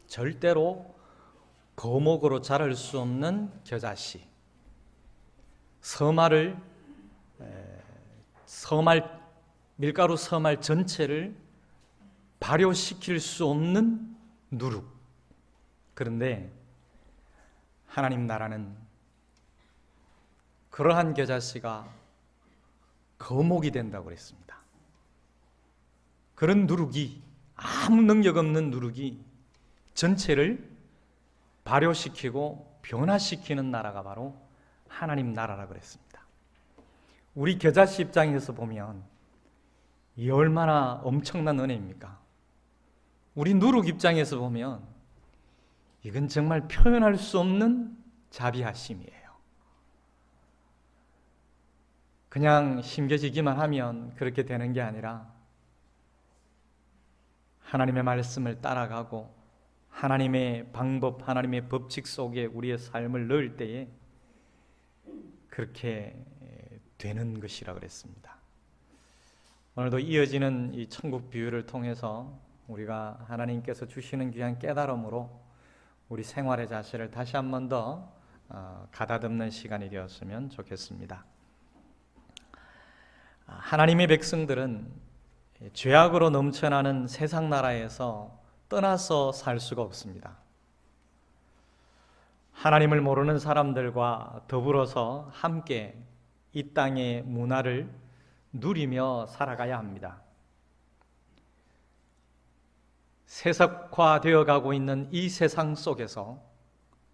절대로 거목으로 자랄 수 없는 겨자씨, 밀가루 서말 전체를 발효시킬 수 없는 누룩. 그런데 하나님 나라는 그러한 겨자씨가 거목이 된다고 그랬습니다. 그런 누룩이, 아무 능력 없는 누룩이 전체를 발효시키고 변화시키는 나라가 바로 하나님 나라라고 그랬습니다. 우리 겨자씨 입장에서 보면 이 얼마나 엄청난 은혜입니까? 우리 누룩 입장에서 보면 이건 정말 표현할 수 없는 자비하심이에요. 그냥 심겨지기만 하면 그렇게 되는 게 아니라 하나님의 말씀을 따라가고 하나님의 방법, 하나님의 법칙 속에 우리의 삶을 넣을 때에 그렇게 되는 것이라고 그랬습니다. 오늘도 이어지는 이 천국 비유를 통해서 우리가 하나님께서 주시는 귀한 깨달음으로 우리 생활의 자세를 다시 한 번 더 가다듬는 시간이 되었으면 좋겠습니다. 하나님의 백성들은 죄악으로 넘쳐나는 세상 나라에서 떠나서 살 수가 없습니다. 하나님을 모르는 사람들과 더불어서 함께 이 땅의 문화를 누리며 살아가야 합니다. 세속화되어 가고 있는 이 세상 속에서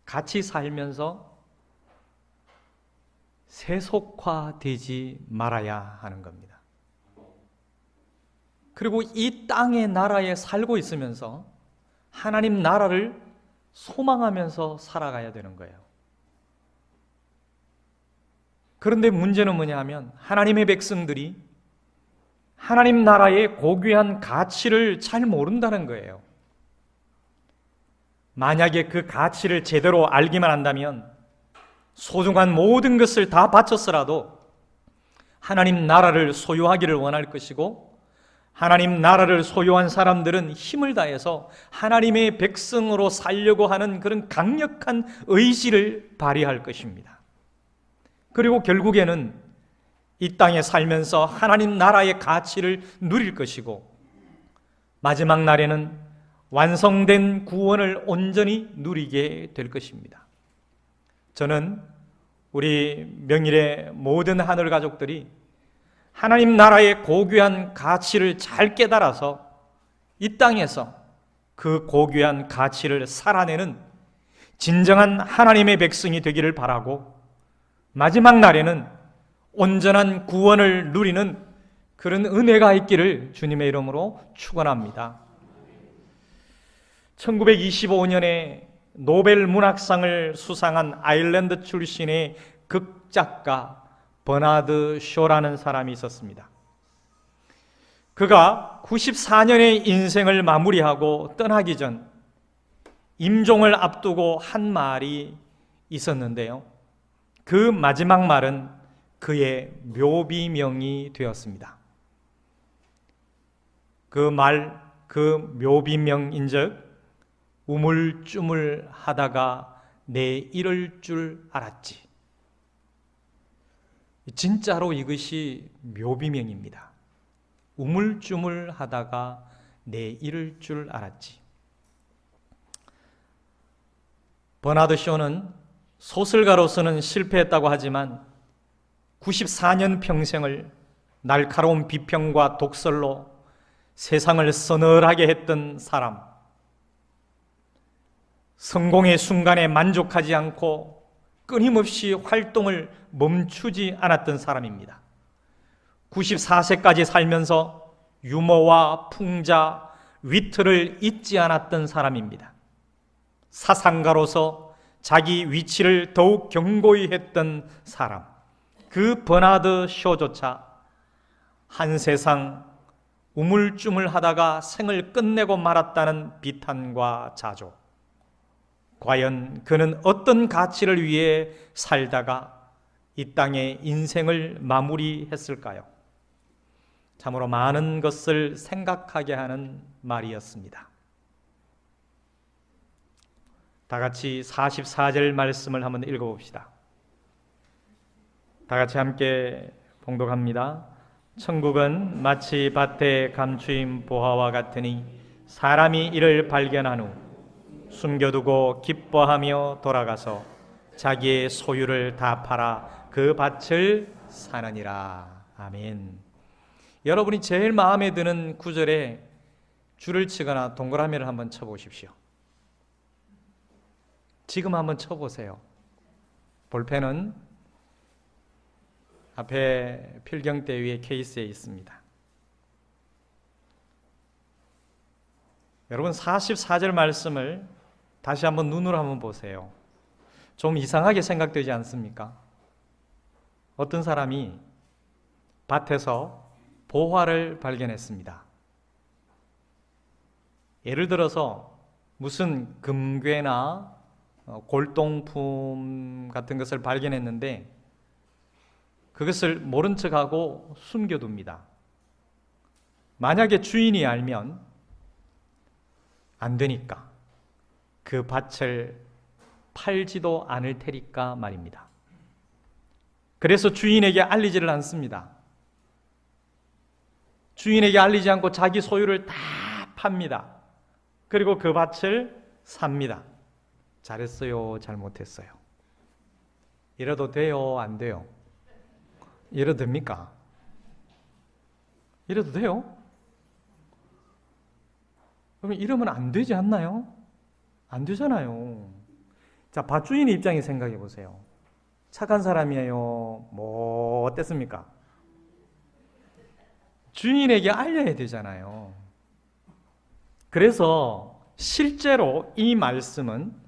같이 살면서 세속화되지 말아야 하는 겁니다. 그리고 이 땅의 나라에 살고 있으면서 하나님 나라를 소망하면서 살아가야 되는 거예요. 그런데 문제는 뭐냐 하면 하나님의 백성들이 하나님 나라의 고귀한 가치를 잘 모른다는 거예요. 만약에 그 가치를 제대로 알기만 한다면 소중한 모든 것을 다 바쳤어라도 하나님 나라를 소유하기를 원할 것이고, 하나님 나라를 소유한 사람들은 힘을 다해서 하나님의 백성으로 살려고 하는 그런 강력한 의지를 발휘할 것입니다. 그리고 결국에는 이 땅에 살면서 하나님 나라의 가치를 누릴 것이고, 마지막 날에는 완성된 구원을 온전히 누리게 될 것입니다. 저는 우리 명일의 모든 하늘 가족들이 하나님 나라의 고귀한 가치를 잘 깨달아서 이 땅에서 그 고귀한 가치를 살아내는 진정한 하나님의 백성이 되기를 바라고, 마지막 날에는 온전한 구원을 누리는 그런 은혜가 있기를 주님의 이름으로 축원합니다. 1925년에 노벨 문학상을 수상한 아일랜드 출신의 극작가 버나드 쇼라는 사람이 있었습니다. 그가 94년의 인생을 마무리하고 떠나기 전 임종을 앞두고 한 말이 있었는데요, 그 마지막 말은 그의 묘비명이 되었습니다. 그 묘비명인즉 우물쭈물 하다가 내 이럴 줄 알았지. 진짜로 이것이 묘비명입니다. 우물쭈물 하다가 내 이럴 줄 알았지. 버나드 쇼는 소설가로서는 실패했다고 하지만 94년 평생을 날카로운 비평과 독설로 세상을 서늘하게 했던 사람, 성공의 순간에 만족하지 않고 끊임없이 활동을 멈추지 않았던 사람입니다. 94세까지 살면서 유머와 풍자, 위트를 잊지 않았던 사람입니다. 사상가로서 자기 위치를 더욱 견고히 했던 사람, 그 버나드 쇼조차 한 세상 우물쭈물하다가 생을 끝내고 말았다는 비탄과 자조. 과연 그는 어떤 가치를 위해 살다가 이 땅에 인생을 마무리했을까요? 참으로 많은 것을 생각하게 하는 말이었습니다. 다 같이 44절 말씀을 한번 읽어봅시다. 다 같이 함께 봉독합니다. 천국은 마치 밭에 감추인 보화와 같으니 사람이 이를 발견한 후 숨겨두고 기뻐하며 돌아가서 자기의 소유를 다 팔아 그 밭을 사느니라. 아멘. 여러분이 제일 마음에 드는 구절에 줄을 치거나 동그라미를 한번 쳐보십시오. 지금 한번 쳐보세요. 볼펜은 앞에 필경대 위에 케이스에 있습니다. 여러분 44절 말씀을 다시 한번 눈으로 한번 보세요. 좀 이상하게 생각되지 않습니까? 어떤 사람이 밭에서 보화를 발견했습니다. 예를 들어서 무슨 금괴나 골동품 같은 것을 발견했는데 그것을 모른 척하고 숨겨둡니다. 만약에 주인이 알면 안 되니까 그 밭을 팔지도 않을 테니까 말입니다. 그래서 주인에게 알리지를 않습니다. 주인에게 알리지 않고 자기 소유를 다 팝니다. 그리고 그 밭을 삽니다. 잘했어요? 잘못했어요? 이래도 돼요? 안 돼요? 이래도 됩니까? 이래도 돼요? 그럼 이러면 안 되지 않나요? 안 되잖아요. 자, 밭주인의 입장에 생각해 보세요. 착한 사람이에요? 뭐 어땠습니까? 주인에게 알려야 되잖아요. 그래서 실제로 이 말씀은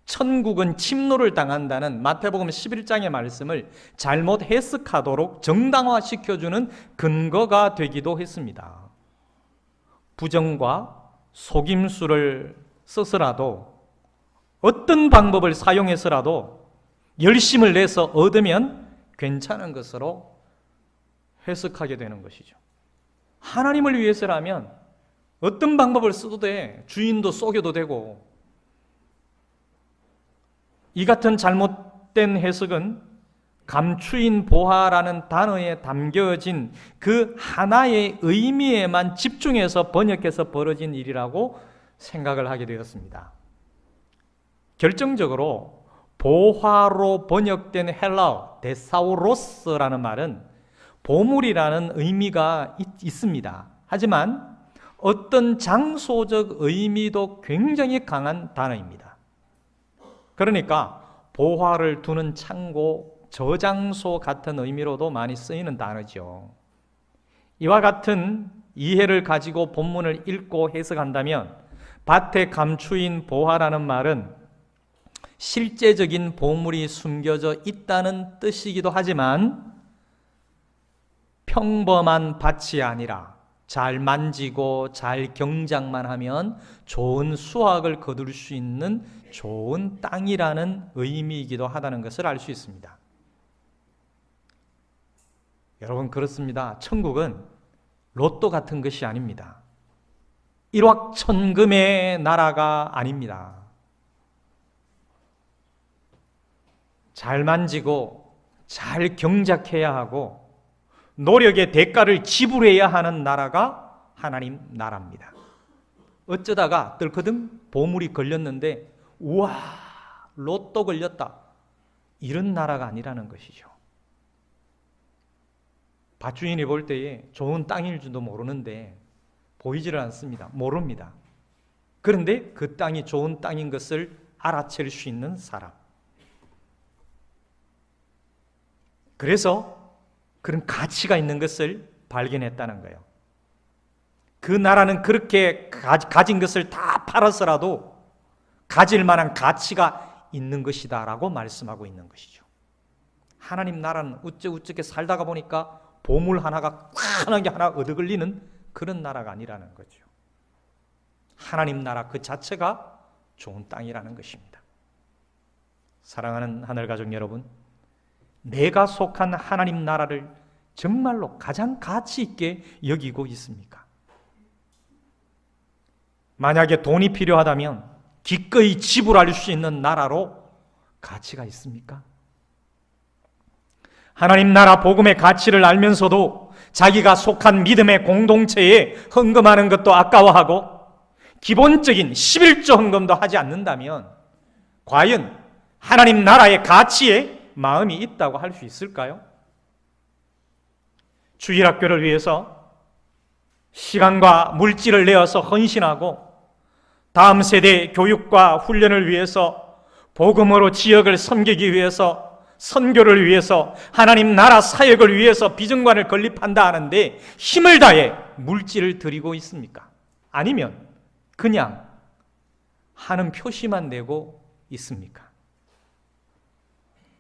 천국은 침노를 당한다는 마태복음 11장의 말씀을 잘못 해석하도록 정당화시켜주는 근거가 되기도 했습니다. 부정과 속임수를 써서라도 어떤 방법을 사용해서라도 열심을 내서 얻으면 괜찮은 것으로 해석하게 되는 것이죠. 하나님을 위해서라면 어떤 방법을 써도 돼. 주인도 속여도 되고. 이 같은 잘못된 해석은 감추인 보화라는 단어에 담겨진 그 하나의 의미에만 집중해서 번역해서 벌어진 일이라고 생각을 하게 되었습니다. 결정적으로 보화로 번역된 헬라어 데사우로스라는 말은 보물이라는 의미가 있습니다. 하지만 어떤 장소적 의미도 굉장히 강한 단어입니다. 그러니까 보화를 두는 창고, 저장소 같은 의미로도 많이 쓰이는 단어죠. 이와 같은 이해를 가지고 본문을 읽고 해석한다면 밭에 감추인 보화라는 말은 실제적인 보물이 숨겨져 있다는 뜻이기도 하지만 평범한 밭이 아니라 잘 만지고 잘 경작만 하면 좋은 수확을 거둘 수 있는 좋은 땅이라는 의미이기도 하다는 것을 알 수 있습니다. 여러분, 그렇습니다. 천국은 로또 같은 것이 아닙니다. 일확천금의 나라가 아닙니다. 잘 만지고 잘 경작해야 하고 노력의 대가를 지불해야 하는 나라가 하나님 나라입니다. 어쩌다가 뜰커등 보물이 걸렸는데 우와, 로또 걸렸다, 이런 나라가 아니라는 것이죠. 밭주인이 볼 때에 좋은 땅일 줄도 모르는데 보이지를 않습니다. 모릅니다. 그런데 그 땅이 좋은 땅인 것을 알아챌 수 있는 사람. 그래서 그런 가치가 있는 것을 발견했다는 거예요. 그 나라는 그렇게 가진 것을 다 팔아서라도 가질 만한 가치가 있는 것이다 라고 말씀하고 있는 것이죠. 하나님 나라는 우쩍우쩍게 살다가 보니까 보물 하나가 환하게 하나 얻어걸리는 그런 나라가 아니라는 거죠. 하나님 나라 그 자체가 좋은 땅이라는 것입니다. 사랑하는 하늘가족 여러분, 내가 속한 하나님 나라를 정말로 가장 가치 있게 여기고 있습니까? 만약에 돈이 필요하다면 기꺼이 지불할 수 있는 나라로 가치가 있습니까? 하나님 나라 복음의 가치를 알면서도 자기가 속한 믿음의 공동체에 헌금하는 것도 아까워하고 기본적인 11조 헌금도 하지 않는다면 과연 하나님 나라의 가치에 마음이 있다고 할 수 있을까요? 주일학교를 위해서 시간과 물질을 내어서 헌신하고 다음 세대 교육과 훈련을 위해서 복음으로 지역을 섬기기 위해서 선교를 위해서 하나님 나라 사역을 위해서 비전관을 건립한다 하는데 힘을 다해 물질을 드리고 있습니까? 아니면 그냥 하는 표시만 내고 있습니까?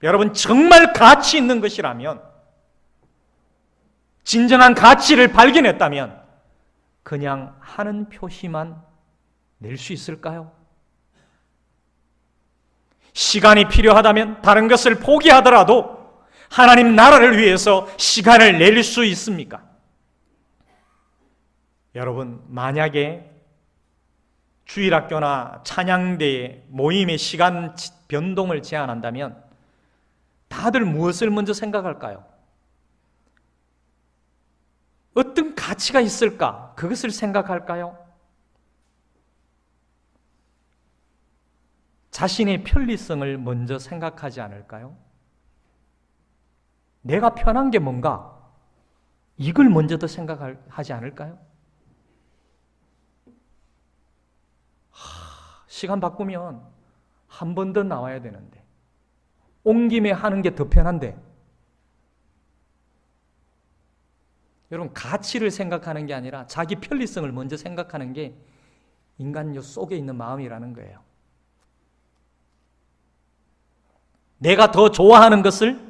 여러분, 정말 가치 있는 것이라면, 진정한 가치를 발견했다면 그냥 하는 표시만 낼 수 있을까요? 시간이 필요하다면 다른 것을 포기하더라도 하나님 나라를 위해서 시간을 낼 수 있습니까? 여러분, 만약에 주일학교나 찬양대의 모임의 시간 변동을 제한한다면 다들 무엇을 먼저 생각할까요? 어떤 가치가 있을까? 그것을 생각할까요? 자신의 편리성을 먼저 생각하지 않을까요? 내가 편한 게 뭔가? 이걸 먼저 더 생각하지 않을까요? 시간 바꾸면 한 번 더 나와야 되는데, 온 김에 하는 게 더 편한데, 여러분, 가치를 생각하는 게 아니라 자기 편리성을 먼저 생각하는 게 인간 속에 있는 마음이라는 거예요. 내가 더 좋아하는 것을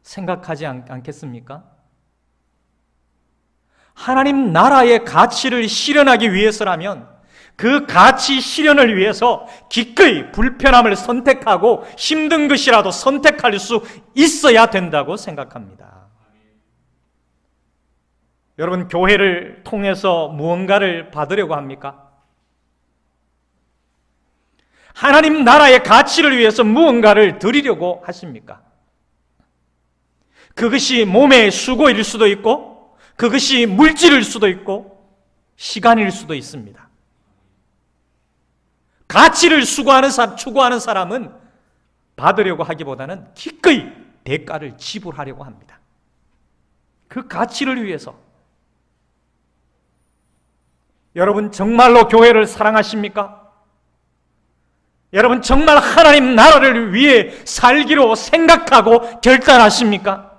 생각하지 않겠습니까? 하나님 나라의 가치를 실현하기 위해서라면 그 가치 실현을 위해서 기꺼이 불편함을 선택하고 힘든 것이라도 선택할 수 있어야 된다고 생각합니다. 여러분, 교회를 통해서 무언가를 받으려고 합니까? 하나님 나라의 가치를 위해서 무언가를 드리려고 하십니까? 그것이 몸의 수고일 수도 있고, 그것이 물질일 수도 있고, 시간일 수도 있습니다. 가치를 추구하는 사람은 받으려고 하기보다는 기꺼이 대가를 지불하려고 합니다. 그 가치를 위해서. 여러분, 정말로 교회를 사랑하십니까? 여러분, 정말 하나님 나라를 위해 살기로 생각하고 결단하십니까?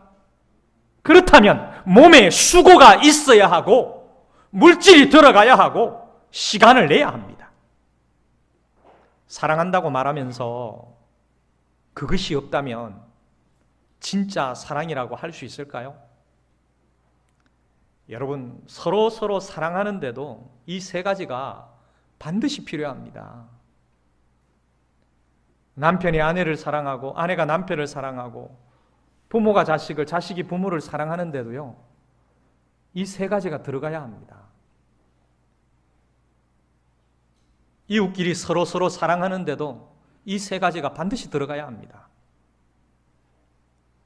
그렇다면 몸에 수고가 있어야 하고 물질이 들어가야 하고 시간을 내야 합니다. 사랑한다고 말하면서 그것이 없다면 진짜 사랑이라고 할 수 있을까요? 여러분, 서로 사랑하는데도 이 세 가지가 반드시 필요합니다. 남편이 아내를 사랑하고 아내가 남편을 사랑하고 부모가 자식을, 자식이 부모를 사랑하는데도요, 이 세 가지가 들어가야 합니다. 이웃끼리 서로 사랑하는데도 이 세 가지가 반드시 들어가야 합니다.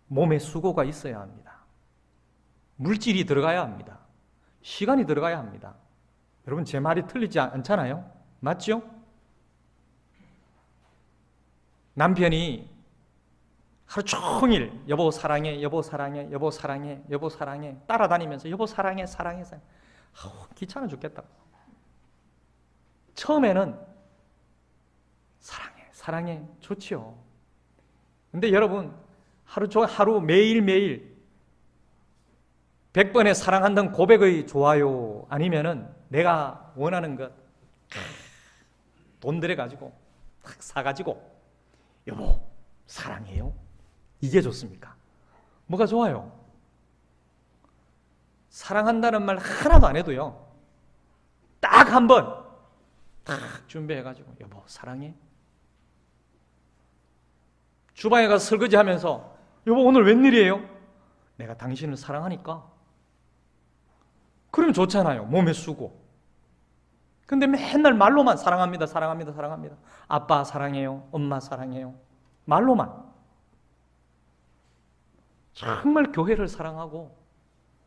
몸에 수고가 있어야 합니다. 물질이 들어가야 합니다. 시간이 들어가야 합니다. 여러분, 제 말이 틀리지 않잖아요? 맞죠? 남편이 하루 종일 여보 사랑해, 여보 사랑해, 여보 사랑해, 여보 사랑해 따라다니면서 여보 사랑해, 사랑해, 사랑해. 귀찮아 죽겠다. 처음에는 사랑해, 사랑해 좋지요. 근데 여러분, 하루 매일매일 100번의 사랑한다는 고백의 좋아요 아니면은 내가 원하는 것 돈 들여가지고 탁 사가지고 여보 사랑해요, 이게 좋습니까? 뭐가 좋아요? 사랑한다는 말 하나도 안 해도요, 딱 한 번 딱 준비해가지고 여보 사랑해. 주방에 가서 설거지하면서 여보 오늘 웬일이에요? 내가 당신을 사랑하니까. 그러면 좋잖아요. 몸에 쓰고. 근데 맨날 말로만 사랑합니다, 사랑합니다, 사랑합니다. 아빠 사랑해요, 엄마 사랑해요. 말로만. 정말 교회를 사랑하고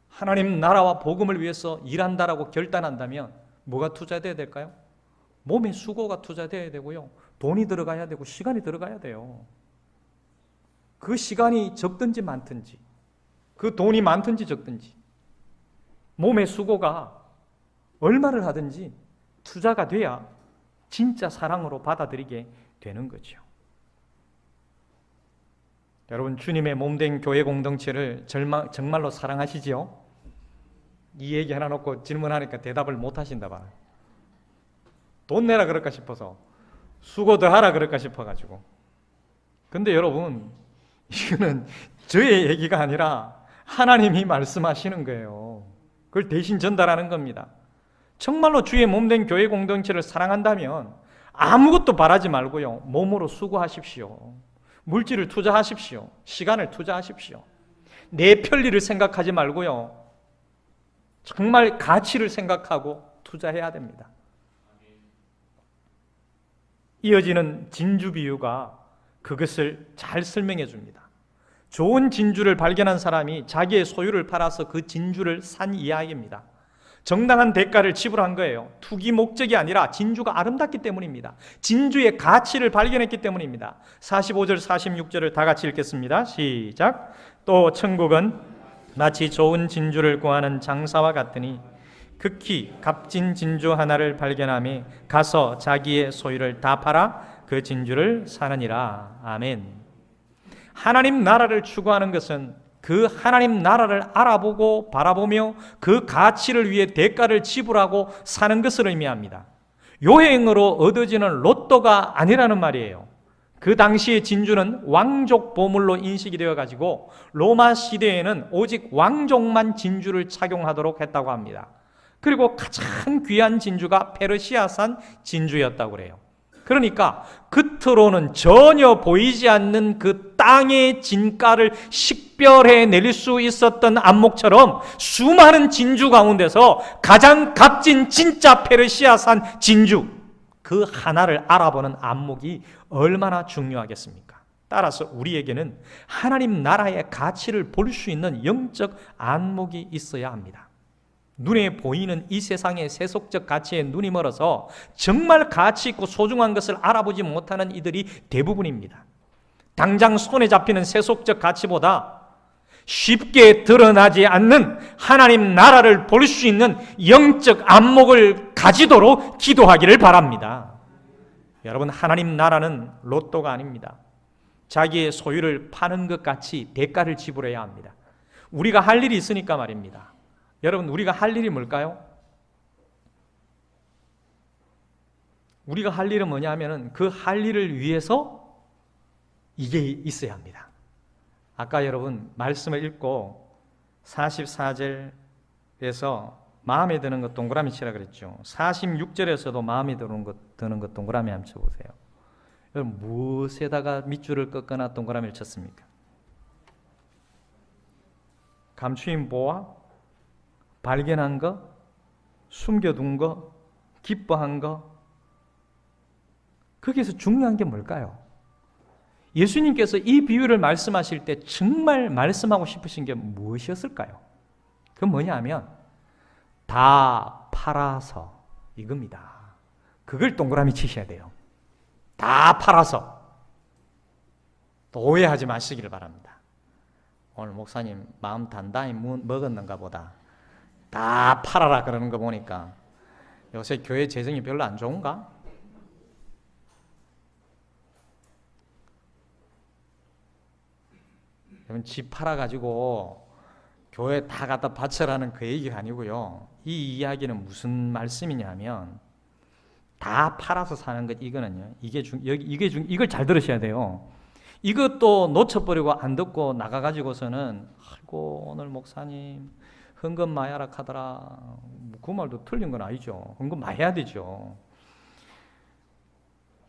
하나님 나라와 복음을 위해서 일한다라고 결단한다면 뭐가 투자돼야 될까요? 몸의 수고가 투자돼야 되고요. 돈이 들어가야 되고 시간이 들어가야 돼요. 그 시간이 적든지 많든지, 그 돈이 많든지 적든지, 몸의 수고가 얼마를 하든지 투자가 돼야 진짜 사랑으로 받아들이게 되는 거죠. 여러분, 주님의 몸된 교회 공동체를 정말로 사랑하시지요? 이 얘기 하나 놓고 질문하니까 대답을 못 하신다 봐. 돈 내라 그럴까 싶어서, 수고 더 하라 그럴까 싶어가지고. 근데 여러분, 이거는 저의 얘기가 아니라 하나님이 말씀하시는 거예요. 그걸 대신 전달하는 겁니다. 정말로 주의 몸된 교회 공동체를 사랑한다면 아무것도 바라지 말고요, 몸으로 수고하십시오. 물질을 투자하십시오. 시간을 투자하십시오. 내 편리를 생각하지 말고요, 정말 가치를 생각하고 투자해야 됩니다. 이어지는 진주 비유가 그것을 잘 설명해 줍니다. 좋은 진주를 발견한 사람이 자기의 소유를 팔아서 그 진주를 산 이야기입니다. 정당한 대가를 지불한 거예요. 투기 목적이 아니라 진주가 아름답기 때문입니다. 진주의 가치를 발견했기 때문입니다. 45절 46절을 다 같이 읽겠습니다. 시작. 또 천국은 마치 좋은 진주를 구하는 장사와 같으니 극히 값진 진주 하나를 발견하며 가서 자기의 소유를 다 팔아 그 진주를 사느니라. 아멘. 하나님 나라를 추구하는 것은 그 하나님 나라를 알아보고 바라보며 그 가치를 위해 대가를 지불하고 사는 것을 의미합니다. 요행으로 얻어지는 로또가 아니라는 말이에요. 그 당시의 진주는 왕족 보물로 인식이 되어가지고 로마 시대에는 오직 왕족만 진주를 착용하도록 했다고 합니다. 그리고 가장 귀한 진주가 페르시아산 진주였다고 그래요. 그러니까 겉으로는 전혀 보이지 않는 그 땅의 진가를 식별해낼 수 있었던 안목처럼 수많은 진주 가운데서 가장 값진 진짜 페르시아산 진주, 그 하나를 알아보는 안목이 얼마나 중요하겠습니까? 따라서 우리에게는 하나님 나라의 가치를 볼 수 있는 영적 안목이 있어야 합니다. 눈에 보이는 이 세상의 세속적 가치에 눈이 멀어서 정말 가치 있고 소중한 것을 알아보지 못하는 이들이 대부분입니다. 당장 손에 잡히는 세속적 가치보다 쉽게 드러나지 않는 하나님 나라를 볼 수 있는 영적 안목을 가지도록 기도하기를 바랍니다. 여러분, 하나님 나라는 로또가 아닙니다. 자기의 소유를 파는 것 같이 대가를 지불해야 합니다. 우리가 할 일이 있으니까 말입니다. 여러분, 우리가 할 일이 뭘까요? 우리가 할 일은 뭐냐 하면은 그 할 일을 위해서 이게 있어야 합니다. 아까 여러분 말씀을 읽고 44절에서 마음에 드는 것 동그라미 치라 그랬죠. 46절에서도 마음에 드는 것 동그라미 한번 쳐보세요. 여러분, 무엇에다가 밑줄을 꺾거나 동그라미를 쳤습니까? 감추인 보화? 발견한 거, 숨겨둔 거, 기뻐한 거, 거기에서 중요한 게 뭘까요? 예수님께서 이 비유를 말씀하실 때 정말 말씀하고 싶으신 게 무엇이었을까요? 그건 뭐냐 하면 다 팔아서 이겁니다. 그걸 동그라미 치셔야 돼요. 다 팔아서. 또 오해하지 마시기를 바랍니다. 오늘 목사님 마음 단단히 먹었는가 보다. 다 팔아라 그러는 거 보니까 요새 교회 재정이 별로 안 좋은가? 여러분, 집 팔아가지고 교회 다 갖다 바쳐라는 그 얘기가 아니고요. 이 이야기는 무슨 말씀이냐면 다 팔아서 사는 것, 이거는요. 이걸 잘 들으셔야 돼요. 이것도 놓쳐버리고 안 듣고 나가가지고서는 아이고 오늘 목사님 헌금 많이 하라 하더라. 그 말도 틀린 건 아니죠. 헌금 많이 해야 되죠.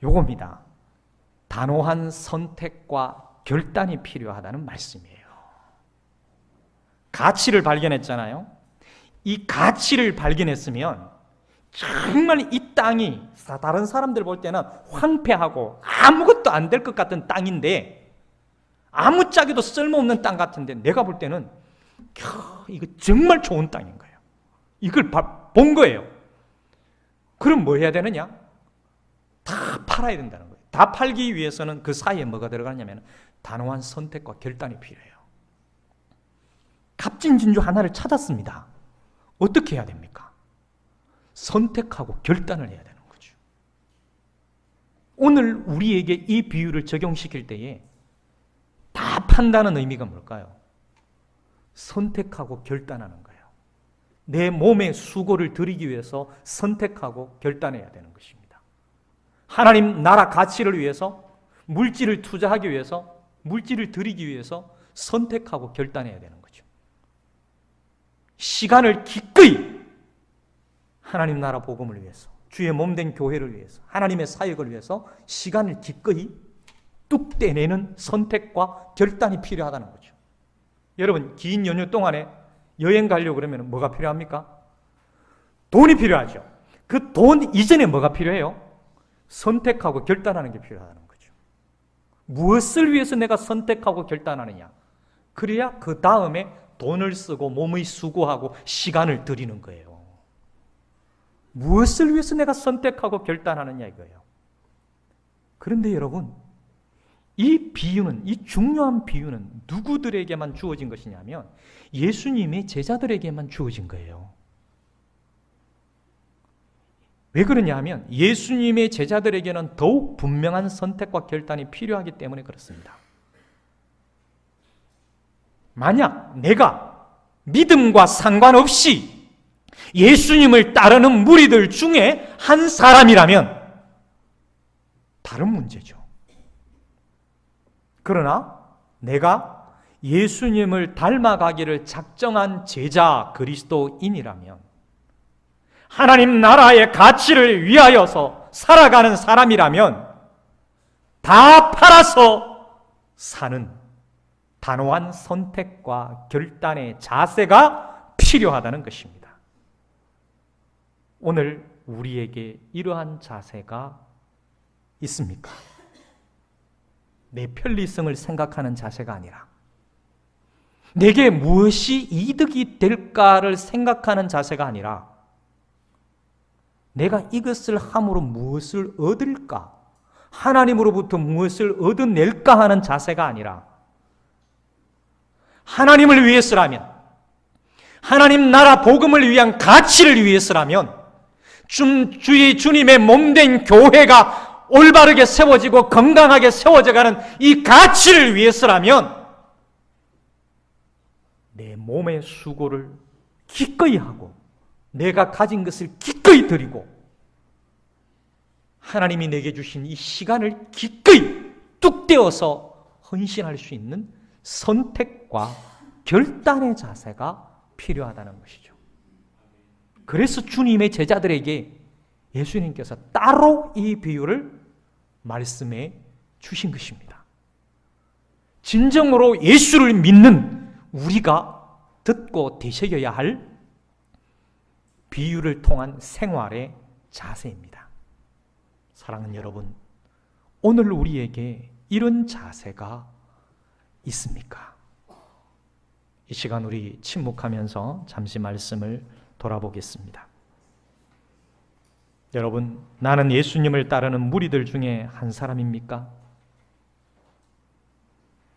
요겁니다. 단호한 선택과 결단이 필요하다는 말씀이에요. 가치를 발견했잖아요. 이 가치를 발견했으면 정말 이 땅이 다른 사람들 볼 때는 황폐하고 아무것도 안 될 것 같은 땅인데, 아무짝에도 쓸모없는 땅 같은데, 내가 볼 때는 이거 정말 좋은 땅인 거예요. 이걸 본 거예요. 그럼 뭐 해야 되느냐? 다 팔아야 된다는 거예요. 다 팔기 위해서는 그 사이에 뭐가 들어가냐면 단호한 선택과 결단이 필요해요. 값진 진주 하나를 찾았습니다. 어떻게 해야 됩니까? 선택하고 결단을 해야 되는 거죠. 오늘 우리에게 이 비유를 적용시킬 때에 다 판다는 의미가 뭘까요? 선택하고 결단하는 거예요. 내 몸의 수고를 드리기 위해서 선택하고 결단해야 되는 것입니다. 하나님 나라 가치를 위해서, 물질을 투자하기 위해서, 물질을 드리기 위해서 선택하고 결단해야 되는 거죠. 시간을 기꺼이 하나님 나라 복음을 위해서, 주의 몸된 교회를 위해서, 하나님의 사역을 위해서 시간을 기꺼이 뚝 떼내는 선택과 결단이 필요하다는 거죠. 여러분, 긴 연휴 동안에 여행 가려고 그러면 뭐가 필요합니까? 돈이 필요하죠. 그 돈 이전에 뭐가 필요해요? 선택하고 결단하는 게 필요하다는 거죠. 무엇을 위해서 내가 선택하고 결단하느냐? 그래야 그 다음에 돈을 쓰고 몸의 수고하고 시간을 들이는 거예요. 무엇을 위해서 내가 선택하고 결단하느냐 이거예요. 그런데 여러분, 이 비유는, 이 중요한 비유는 누구들에게만 주어진 것이냐면 예수님의 제자들에게만 주어진 거예요. 왜 그러냐 하면 예수님의 제자들에게는 더욱 분명한 선택과 결단이 필요하기 때문에 그렇습니다. 만약 내가 믿음과 상관없이 예수님을 따르는 무리들 중에 한 사람이라면 다른 문제죠. 그러나 내가 예수님을 닮아가기를 작정한 제자 그리스도인이라면, 하나님 나라의 가치를 위하여서 살아가는 사람이라면 다 팔아서 사는 단호한 선택과 결단의 자세가 필요하다는 것입니다. 오늘 우리에게 이러한 자세가 있습니까? 내 편리성을 생각하는 자세가 아니라 내게 무엇이 이득이 될까를 생각하는 자세가 아니라 내가 이것을 함으로 무엇을 얻을까, 하나님으로부터 무엇을 얻어낼까 하는 자세가 아니라 하나님을 위해서라면, 하나님 나라 복음을 위한 가치를 위해서라면, 주의 주님의 몸된 교회가 올바르게 세워지고 건강하게 세워져가는 이 가치를 위해서라면 내 몸의 수고를 기꺼이 하고 내가 가진 것을 기꺼이 드리고 하나님이 내게 주신 이 시간을 기꺼이 뚝 떼어서 헌신할 수 있는 선택과 결단의 자세가 필요하다는 것이죠. 그래서 주님의 제자들에게 예수님께서 따로 이 비유를 말씀해 주신 것입니다. 진정으로 예수를 믿는 우리가 듣고 되새겨야 할 비유를 통한 생활의 자세입니다. 사랑하는 여러분, 오늘 우리에게 이런 자세가 있습니까? 이 시간 우리 침묵하면서 잠시 말씀을 돌아보겠습니다. 여러분, 나는 예수님을 따르는 무리들 중에 한 사람입니까?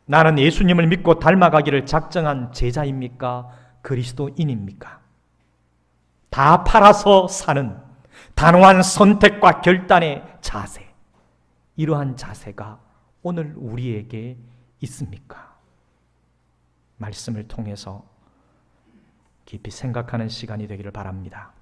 나는 예수님을 믿고 닮아가기를 작정한 제자입니까? 그리스도인입니까? 다 팔아서 사는 단호한 선택과 결단의 자세, 이러한 자세가 오늘 우리에게 있습니까? 말씀을 통해서 깊이 생각하는 시간이 되기를 바랍니다.